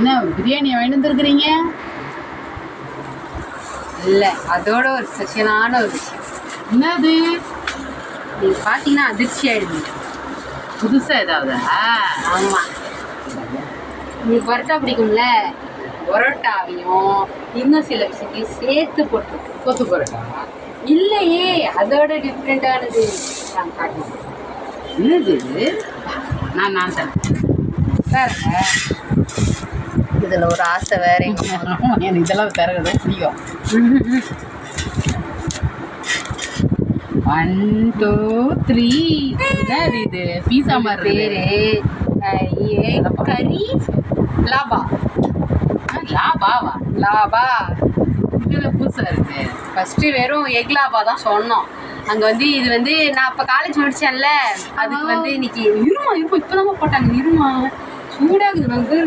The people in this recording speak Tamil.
என்ன பிரியாணியை வாங்கிட்டு வந்துருக்குறீங்க? இல்லை, அதோட ஒரு ஸ்பெஷலான ஒரு விஷயம். என்னது? நீங்கள் பார்த்தீங்கன்னா அதிர்ச்சி ஆகிடுவீங்க. புதுசாக ஏதாவது? ஆமாம், உங்களுக்கு பரோட்டா பிடிக்கும்ல, பரோட்டாவையும் இன்னும் சில விஷயத்தையும் சேர்த்து போட்டுருக்கு. கொத்து பரோட்டா இல்லையே, அதோட டிஃப்ரெண்ட்டானது நான் காட்டுறேன். என்னது இது? நான் தரேன். பாருங்க, இதில் ஒரு ஆசை வேற. எனக்கு இதெல்லாம் பிறகுது பிடிக்கும். 1 2 3. என்னது இது? பீஸா மாதிரி பேரு கறி லாபா. லாபாவா? லாபா இதுல புதுசாக இருக்கு. ஃபஸ்ட்டு வெறும் எக் லாபா தான் சொன்னோம். அங்கே வந்து இது வந்து நான் இப்போ காலேஜ் முடித்தேன்ல, அதுக்கு வந்து இன்னைக்கு இருமா இப்போ தான் போட்டாங்க. இருமா சூடாகுது வந்து